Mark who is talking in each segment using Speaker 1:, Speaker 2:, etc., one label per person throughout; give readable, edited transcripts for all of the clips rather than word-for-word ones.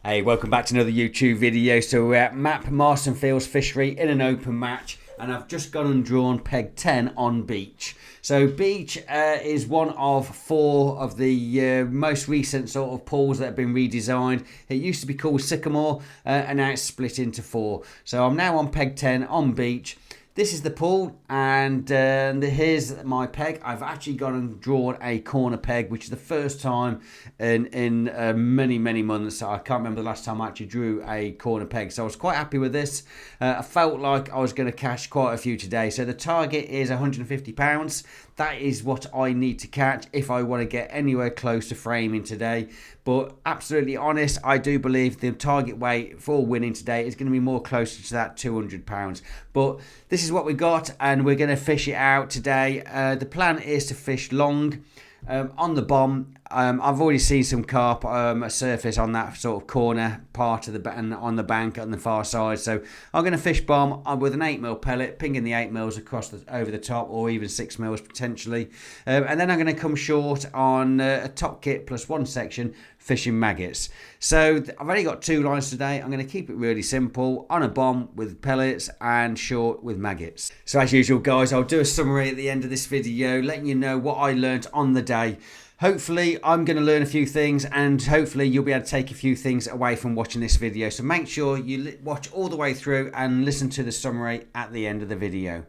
Speaker 1: Hey, welcome back to another YouTube video. So we're at Map Marston Fields Fishery in an open match, and I've just gone and drawn peg 10 on beach. So beach is one of four of the most recent sort of pools that have been redesigned. It used to be called Sycamore and now it's split into four. So I'm now on peg 10 on beach. This is the pool, and here's my peg. I've actually gone and drawn a corner peg, which is the first time in many months. I can't remember the last time I actually drew a corner peg, so I was quite happy with this. I felt like I was going to catch quite a few today. So the target is £150. That is what I need to catch if I want to get anywhere close to framing today. But absolutely honest, I do believe the target weight for winning today is going to be more closer to that £200. But this is what we got, and we're going to fish it out today. The plan is to fish long on the bomb. I've already seen some carp surface on that sort of corner part of the on the bank on the far side. So I'm going to fish bomb with an 8mm pellet, pinging the 8mm across over the top, or even 6mm potentially. And then I'm going to come short on a top kit plus one section fishing maggots. So I've only got two lines today. I'm going to keep it really simple on a bomb with pellets and short with maggots. So as usual, guys, I'll do a summary at the end of this video, letting you know what I learnt on the day. Hopefully I'm going to learn a few things, and hopefully you'll be able to take a few things away from watching this video. So make sure you watch all the way through and listen to the summary at the end of the video.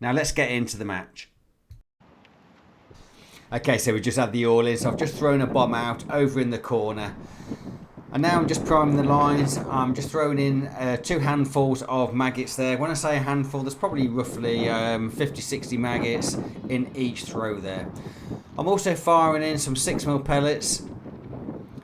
Speaker 1: Now let's get into the match. Okay, so we just had the all in, so I've just thrown a bomb out over in the corner. And now I'm just priming the lines. I'm just throwing in 2 handfuls of maggots there. When I say a handful, there's probably roughly 50-60 maggots in each throw there. I'm also firing in some 6mm pellets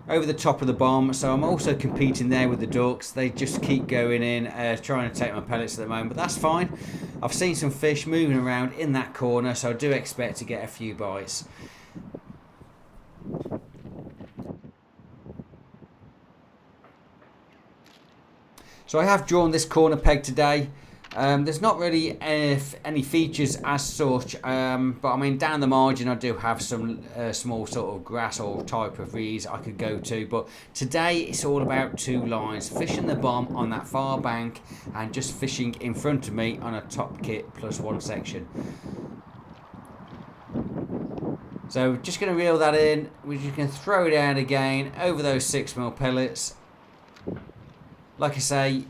Speaker 1: over the top of the bomb, so I'm also competing there with the ducks. They just keep going in, trying to take my pellets at the moment, but that's fine. I've seen some fish moving around in that corner, so I do expect to get a few bites. So I have drawn this corner peg today. There's not really any features as such, but I mean down the margin I do have some small sort of grass or type of reeds I could go to, but today it's all about two lines, fishing the bomb on that far bank and just fishing in front of me on a top kit plus one section. So just going to reel that in. We're just going to throw it out again over those 6mm pellets. Like I say,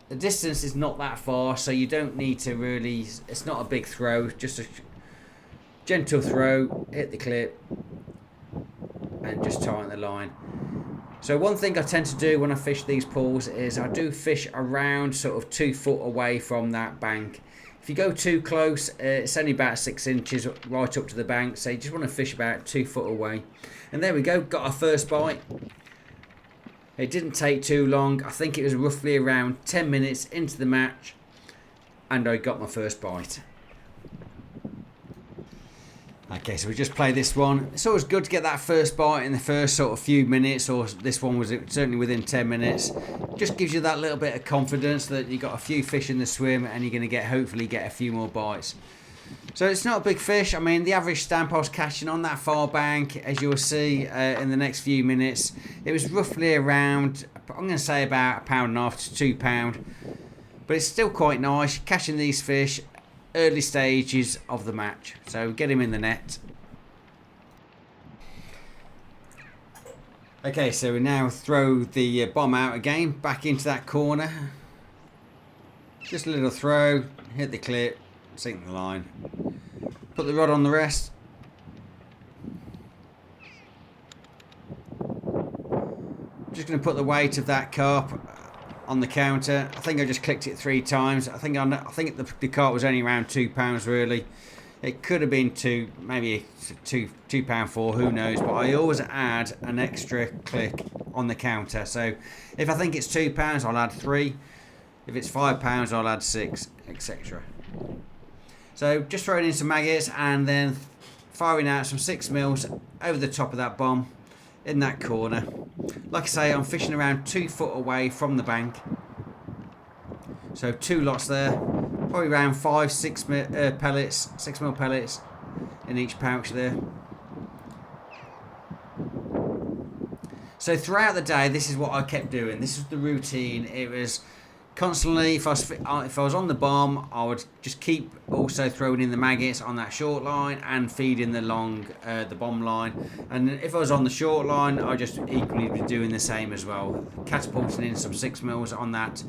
Speaker 1: the distance is not that far, so you don't need to really, it's not a big throw, just a gentle throw, hit the clip and just tighten the line. So one thing I tend to do when I fish these pools is I do fish around sort of 2 foot away from that bank. If you go too close, it's only about 6 inches right up to the bank, so you just want to fish about 2 foot away. And there we go, got our first bite. It didn't take too long. I think it was roughly around 10 minutes into the match and I got my first bite. Okay, so we just play this one. It's always good to get that first bite in the first sort of few minutes, or this one was certainly within 10 minutes. Just gives you that little bit of confidence that you got a few fish in the swim and you're going to hopefully get a few more bites. So it's not a big fish. I mean, the average stamp I was catching on that far bank, as you'll see in the next few minutes, it was roughly around, I'm going to say about £1.5 to £2. But it's still quite nice catching these fish early stages of the match. So get him in the net. Okay, so we now throw the bomb out again, back into that corner. Just a little throw, hit the clip, sink the line, put the rod on the rest. Just going to put the weight of that carp on the counter. I think I just clicked it 3 times. I think the carp was only around £2 really. It could have been maybe £2.4, who knows, but I always add an extra click on the counter. So if I think it's £2, I'll add 3. If it's £5, I'll add 6, etc. So just throwing in some maggots and then firing out some 6mm over the top of that bomb in that corner. Like I say, I'm fishing around 2 foot away from the bank. So 2 lots there, probably around 5-6 pellets, 6mm pellets in each pouch there. So throughout the day, this is what I kept doing. This was the routine. It was constantly, if I was on the bomb, I would just keep also throwing in the maggots on that short line and feeding the the bomb line. And if I was on the short line, I just equally be doing the same as well, catapulting in some 6mm on that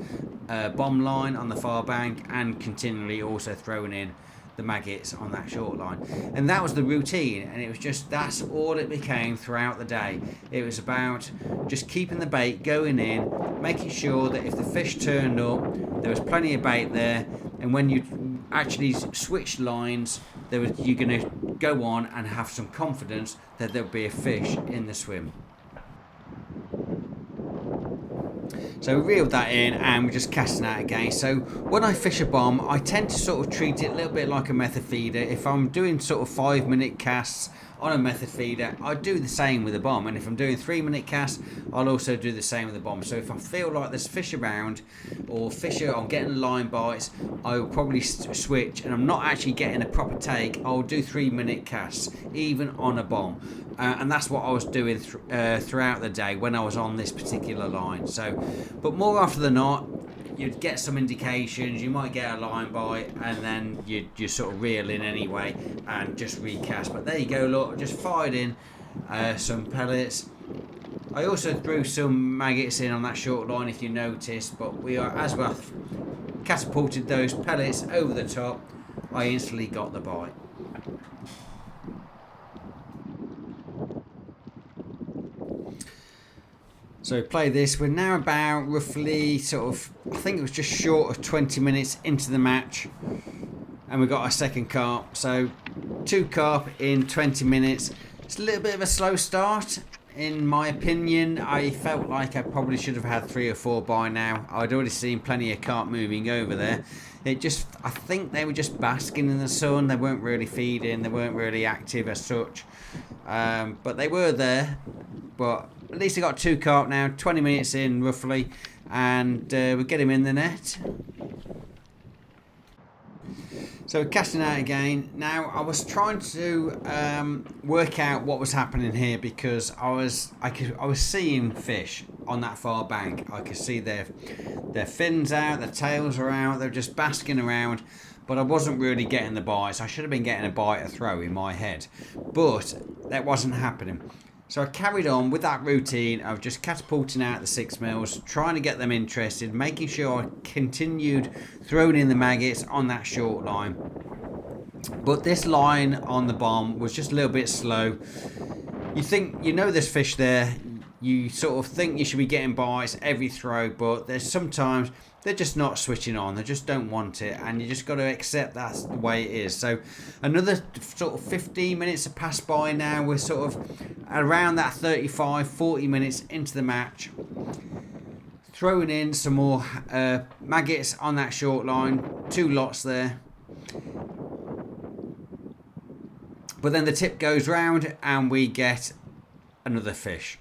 Speaker 1: bomb line on the far bank, and continually also throwing in the maggots on that short line. And that was the routine, and it was just, that's all it became throughout the day. It was about just keeping the bait going in, making sure that if the fish turned up, there was plenty of bait there, and when you actually switched lines, you're going to go on and have some confidence that there'll be a fish in the swim. So we reeled that in and we're just casting out again. So when I fish a bomb, I tend to sort of treat it a little bit like a method feeder. If I'm doing sort of 5-minute casts on a method feeder, I do the same with a bomb. And if I'm doing 3-minute casts, I'll also do the same with the bomb. So if I feel like there's fish around, or I'm getting line bites, I will probably switch, and I'm not actually getting a proper take, I'll do 3-minute casts, even on a bomb. And that's what I was doing throughout the day when I was on this particular line. So, but more often than not, you'd get some indications, you might get a line bite, and then you sort of reel in anyway and just recast. But there you go, look, I just fired in some pellets. I also threw some maggots in on that short line, if you noticed, but as well catapulted those pellets over the top, I instantly got the bite. So play this, we're now about roughly I think it was just short of 20 minutes into the match, and we got our second carp. So 2 carp in 20 minutes. It's a little bit of a slow start in my opinion. I felt like I probably should have had 3 or 4 by now. I'd already seen plenty of carp moving over there. I think they were just basking in the sun. They weren't really feeding, they weren't really active as such, but they were there. But at least I got 2 carp now, 20 minutes in roughly, and we get him in the net. So we're casting out again. Now I was trying to work out what was happening here, because I was seeing fish on that far bank. I could see their fins out, their tails are out, they're just basking around. But I wasn't really getting the bites. I should have been getting a bite or throw in my head, but that wasn't happening. So I carried on with that routine of just catapulting out the 6mm, trying to get them interested, making sure I continued throwing in the maggots on that short line. But this line on the bomb was just a little bit slow. You know there's fish there, you sort of think you should be getting bites every throw, but there's sometimes they're just not switching on, they just don't want it, and you just got to accept that's the way it is. So another sort of 15 minutes have passed by now. We're sort of around that 35-40 minutes into the match, throwing in some more maggots on that short line, 2 lots there. But then the tip goes round and we get another fish.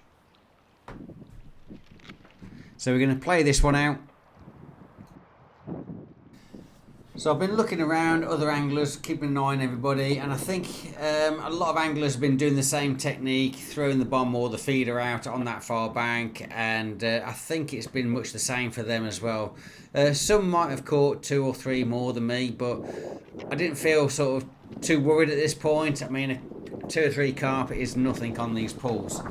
Speaker 1: So we're going to play this one out. So I've been looking around other anglers, keeping an eye on everybody, and I think a lot of anglers have been doing the same technique, throwing the bomb or the feeder out on that far bank, and I think it's been much the same for them as well. Some might have caught 2 or 3 more than me, but I didn't feel sort of too worried at this point. I mean, 2 or 3 carp is nothing on these pools,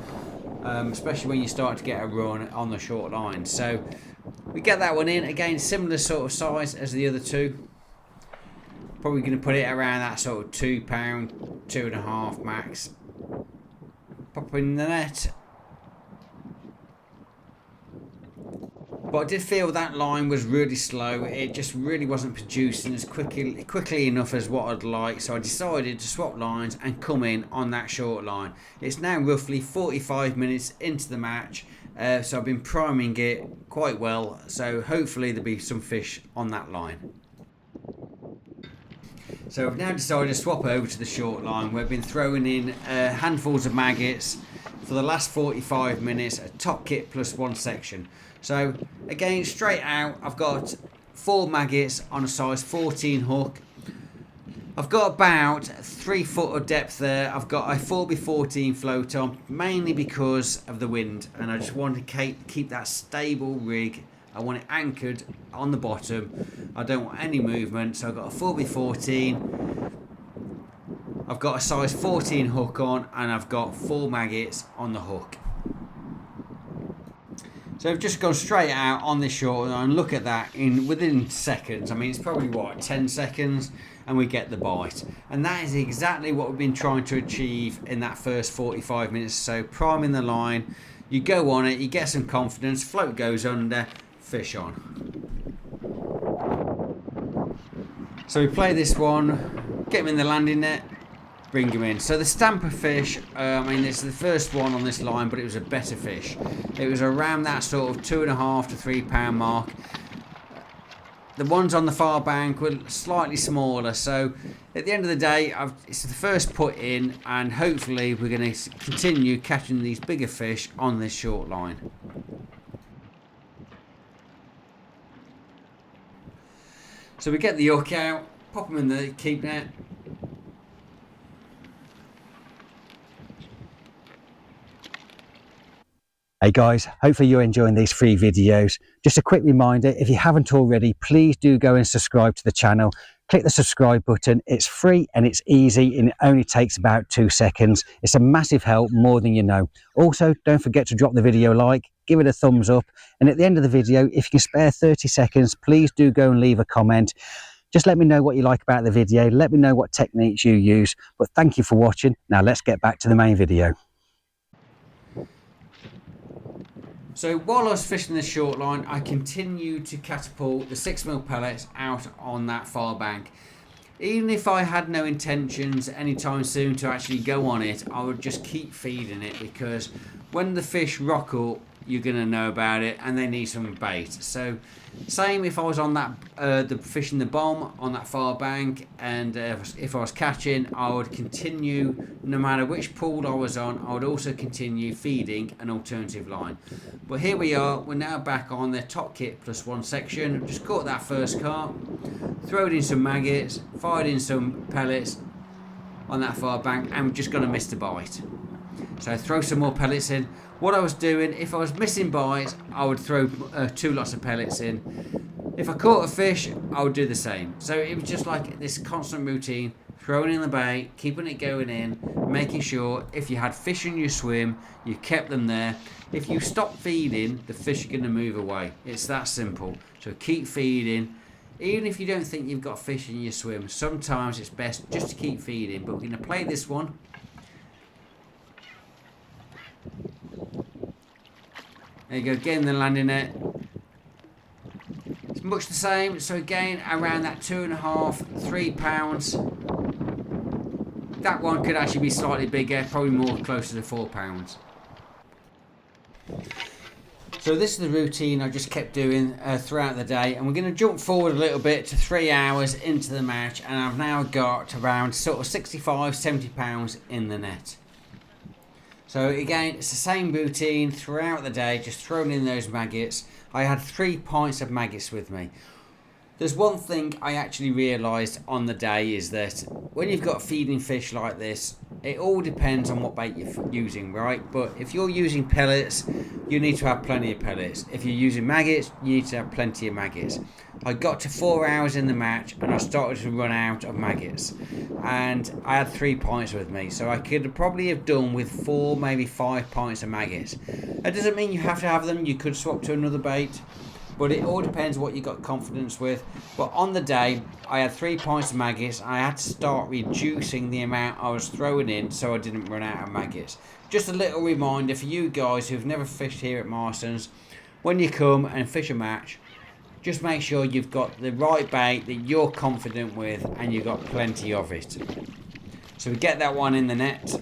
Speaker 1: especially when you start to get a run on the short line. So we get that one in, again similar sort of size as the other 2. Probably going to put it around that sort of £2, 2.5 max. Pop in the net. But I did feel that line was really slow. It just really wasn't producing as quickly enough as what I'd like. So I decided to swap lines and come in on that short line. It's now roughly 45 minutes into the match. So I've been priming it quite well. So hopefully there'll be some fish on that line. So I've now decided to swap over to the short line. We've been throwing in handfuls of maggots for the last 45 minutes, a top kit plus 1 section. So again, straight out, I've got 4 maggots on a size 14 hook. I've got about 3 foot of depth there. I've got a 4x14 float on, mainly because of the wind, and I just want to keep that stable rig. I want it anchored on the bottom. I don't want any movement, so I've got a 4x14. I've got a size 14 hook on, and I've got 4 maggots on the hook. So I've just gone straight out on this short line. Look at that within seconds. I mean, it's probably what, 10 seconds, and we get the bite. And that is exactly what we've been trying to achieve in that first 45 minutes. So priming the line, you go on it, you get some confidence, float goes under, fish on. So we play this one, get him in the landing net, bring him in. So the stamper fish, I mean, it's the first one on this line, but it was a better fish. It was around that sort of 2.5 to 3 pound mark. The ones on the far bank were slightly smaller. So at the end of the day, it's the first put in, and hopefully we're going to continue catching these bigger fish on this short line. So we get the hook out, pop them in the keep net.
Speaker 2: Hey guys, hopefully you're enjoying these free videos. Just a quick reminder, if you haven't already, please do go and subscribe to the channel. Click the subscribe button. It's free and it's easy, and it only takes about 2 seconds. It's a massive help, more than you know. Also, don't forget to drop the video a like, give it a thumbs up, and at the end of the video, if you can spare 30 seconds, please do go and leave a comment. Just let me know what you like about the video. Let me know what techniques you use. But thank you for watching. Now let's get back to the main video.
Speaker 1: So while I was fishing this short line, I continued to catapult the 6mm pellets out on that far bank. Even if I had no intentions anytime soon to actually go on it, I would just keep feeding it, because when the fish rock up, you're going to know about it and they need some bait. So same if I was on that the fishing the bomb on that far bank, and if I was catching, I would continue, no matter which pool I was on, I would also continue feeding an alternative line. But here we are, we're now back on the top kit plus 1 section. Just caught that first carp, throwed in some maggots, fired in some pellets on that far bank, and we're just going to miss the bite. So throw some more pellets in. What I was doing, if I was missing bites, I would throw 2 lots of pellets in. If I caught a fish, I would do the same. So it was just like this constant routine, throwing in the bait, keeping it going in, making sure if you had fish in your swim, you kept them there. If you stop feeding, the fish are going to move away. It's that simple. So keep feeding. Even if you don't think you've got fish in your swim, sometimes it's best just to keep feeding. But we're going to play this one. There you go, again the landing net. It's much the same, so again around that 2.5, 3 pounds. That one could actually be slightly bigger, probably more closer to 4 pounds. So this is the routine I just kept doing throughout the day, and we're going to jump forward a little bit to 3 hours into the match, and I've now got around sort of 65, 70 pounds in the net. So again, it's the same routine throughout the day, just throwing in those maggots. I had 3 pints of maggots with me. There's one thing I actually realised on the day, is that when you've got feeding fish like this, it all depends on what bait you're using, right? But if you're using pellets, you need to have plenty of pellets. If you're using maggots, you need to have plenty of maggots. I got to 4 hours in the match and I started to run out of maggots, and I had 3 pints with me, so I could probably have done with 4, maybe 5 pints of maggots. That doesn't mean you have to have them. You could swap to another bait, but it all depends what you got confidence with. But on the day, I had 3 pints of maggots. I had to start reducing the amount I was throwing in so I didn't run out of maggots. Just a little reminder for you guys who've never fished here at Marston's: when you come and fish a match, just make sure you've got the right bait that you're confident with and you've got plenty of it. So we get that one in the net.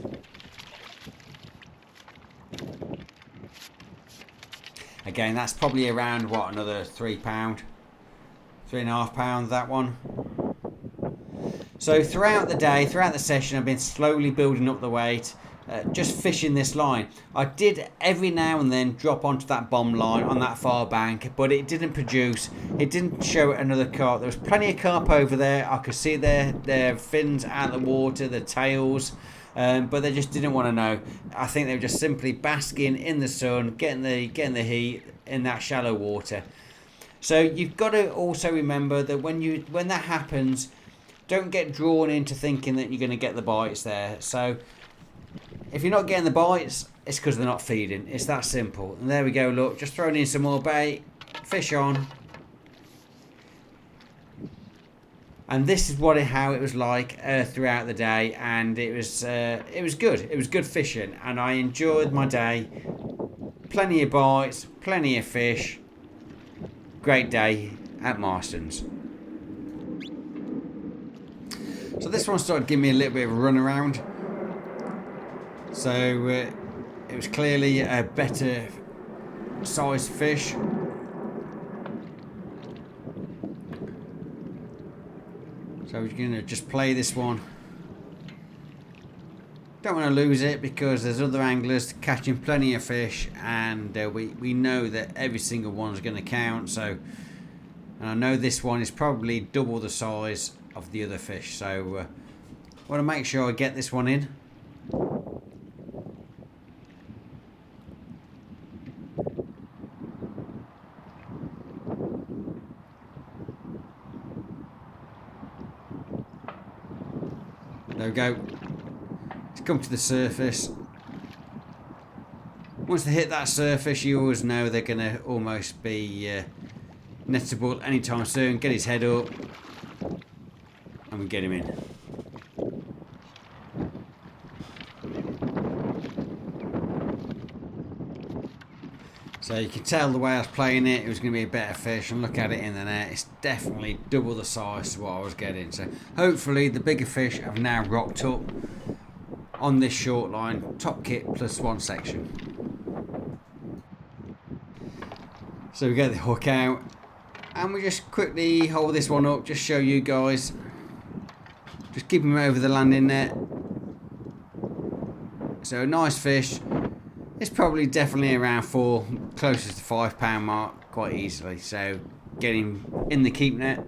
Speaker 1: Again, that's probably around, what, another 3 pound, 3.5 pounds, that one. So throughout the day, throughout the session, I've been slowly building up the weight. just fishing this line. I did every now and then drop onto that bomb line on that far bank, but it didn't produce. It didn't show another carp. There was plenty of carp over there. I could see their fins out of the water, their tails, but they just didn't want to know. I think they were just simply basking in the sun, getting the heat in that shallow water. So you've got to also remember that when that happens, don't get drawn into thinking that you're going to get the bites there. So if you're not getting the bites, it's because they're not feeding. It's that simple. And there we go, look, just throwing in some more bait, fish on. And this is how it was like throughout the day, and it was good. It was good fishing, and I enjoyed my day. Plenty of bites, plenty of fish. Great day at Marston's. So this one started giving me a little bit of a run around. So it was clearly a better sized fish. So we're going to just play this one. Don't want to lose it because there's other anglers catching plenty of fish, and we know that every single one's going to count. So, and I know this one is probably double the size of the other fish. So I want to make sure I get this one in. There we go. It's come to the surface. Once they hit that surface, you always know they're going to almost be nettable anytime soon. Get his head up, and we get him in. So you can tell the way I was playing it, it was going to be a better fish, and look at it in the net, it's definitely double the size of what I was getting. So hopefully the bigger fish have now rocked up on this short line, top kit plus one section. So we get the hook out, and we just quickly hold this one up, just show you guys. Just keep him over the landing net. So a nice fish. It's probably definitely around 4, closest to £5 mark quite easily. So get him in the keep net.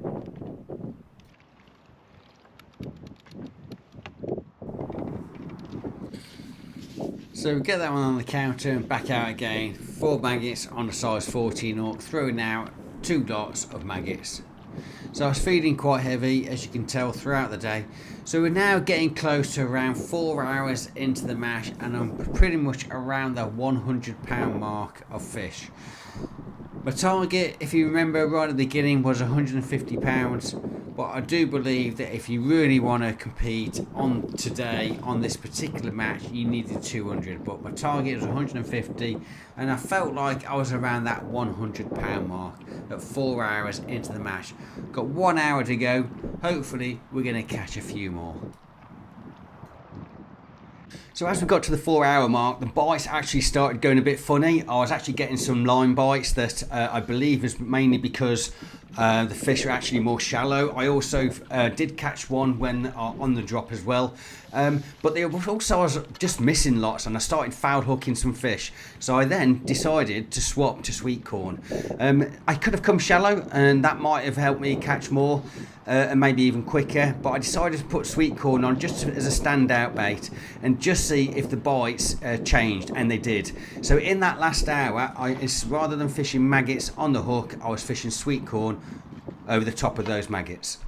Speaker 1: So we get that one on the counter and back out again. 4 maggots on a size 14 hook, throwing out 2 lots of maggots. So I was feeding quite heavy, as you can tell, throughout the day. So we're now getting close to around 4 hours into the mash, and I'm pretty much around the £100 mark of fish. My target, if you remember right at the beginning, was £150, but I do believe that if you really want to compete on today on this particular match, you needed 200. But my target was 150, and I felt like I was around that £100 mark at 4 hours into the match. Got 1 hour to go. Hopefully, we're going to catch a few more. So as we got to the 4 hour mark, the bites actually started going a bit funny. I was actually getting some line bites that I believe is mainly because the fish are actually more shallow. I also did catch one when on the drop as well. But they also, I was just missing lots, and I started foul hooking some fish. So I then decided to swap to sweet corn. I could have come shallow, and that might have helped me catch more and maybe even quicker. But I decided to put sweet corn on just as a standout bait and just see if the bites changed, and they did. So in that last hour, rather than fishing maggots on the hook, I was fishing sweet corn over the top of those maggots.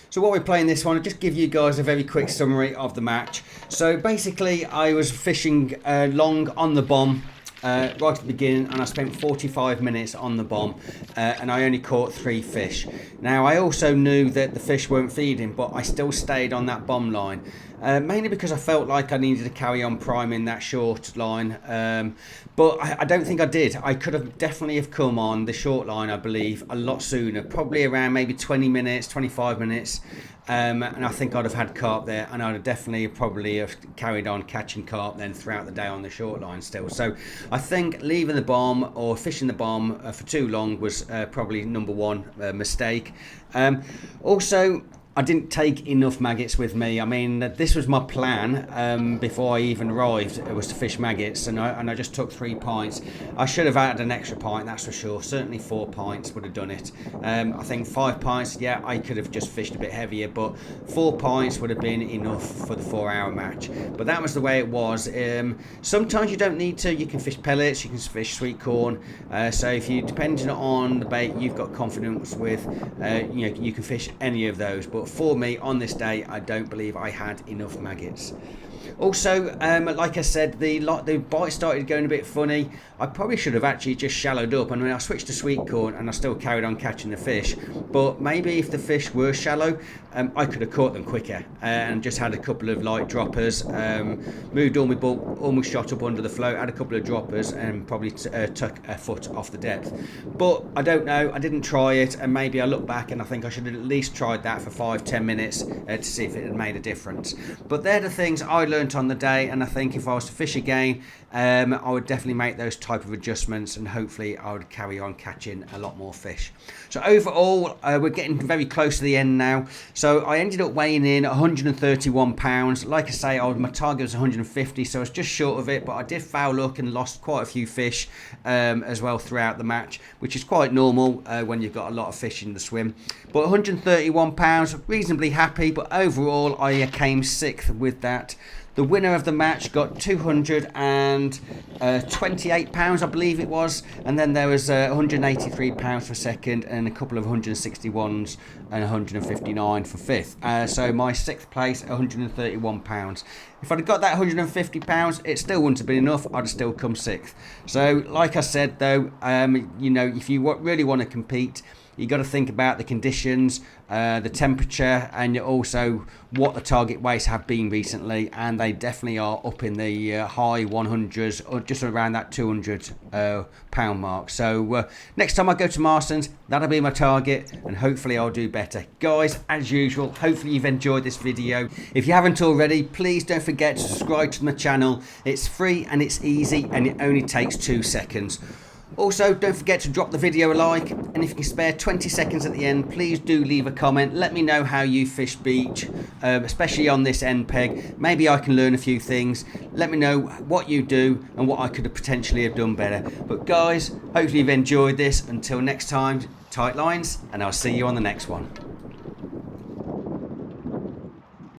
Speaker 1: So while we're playing this one, I'll just give you guys a very quick summary of the match. So basically, I was fishing long on the bomb right at the beginning, and I spent 45 minutes on the bomb, and I only caught 3 fish. Now, I also knew that the fish weren't feeding, but I still stayed on that bomb line, mainly because I felt like I needed to carry on priming that short line, but I don't think I did. I could have definitely have come on the short line, I believe, a lot sooner, probably around maybe 20 minutes, 25 minutes, and I think I'd have had carp there, and I'd have definitely probably have carried on catching carp then throughout the day on the short line still. So I think leaving the bomb or fishing the bomb for too long was probably number one mistake. Also, I didn't take enough maggots with me. I mean, this was my plan before I even arrived. It was to fish maggots, and I just took 3 pints. I should have added an extra pint, that's for sure. Certainly 4 pints would have done it. I think 5 pints, yeah, I could have just fished a bit heavier, but 4 pints would have been enough for the 4-hour match. But that was the way it was. Sometimes you don't need to. You can fish pellets, you can fish sweet corn. So if you, depending on the bait you've got confidence with, you can fish any of those. But for me, on this day, I don't believe I had enough maggots. Also, like I said, the bite started going a bit funny. I probably should have actually just shallowed up. I mean, I switched to sweet corn and I still carried on catching the fish. But maybe if the fish were shallow, I could have caught them quicker and just had a couple of light droppers. Moved all my bulk, almost shot up under the float, had a couple of droppers and probably took a foot off the depth. But I don't know, I didn't try it, and maybe I look back and I think I should have at least tried that for 5-10 minutes to see if it had made a difference. But they're the things I learnt on the day, and I think if I was to fish again, I would definitely make those type of adjustments, and hopefully I would carry on catching a lot more fish. So overall, we're getting very close to the end now. So I ended up weighing in 131 pounds. Like I say, my target was 150, so I was just short of it, but I did foul up and lost quite a few fish as well throughout the match, which is quite normal when you've got a lot of fish in the swim. But 131 pounds, reasonably happy, but overall I came 6th with that. The winner of the match got £228, I believe it was, and then there was £183 for second, and a couple of 161s and 159 for fifth. So my 6th place, £131. If I'd have got that £150, it still wouldn't have been enough. I'd have still come 6th. So, like I said, though, if you really want to compete, you got to think about the conditions, the temperature, and also what the target weights have been recently, and they definitely are up in the high 100s, or just around that 200 pound mark. So next time I go to Marston's, that'll be my target, and hopefully I'll do better. Guys, as usual, hopefully you've enjoyed this video. If you haven't already, please don't forget to subscribe to my channel. It's free and it's easy, and it only takes 2 seconds. Also, don't forget to drop the video a like, and if you can spare 20 seconds at the end, please do leave a comment. Let me know how you fish beach, especially on this end peg. Maybe I can learn a few things. Let me know what you do and what I could have potentially have done better. But guys, hopefully you've enjoyed this. Until next time, tight lines, and I'll see you on the next one.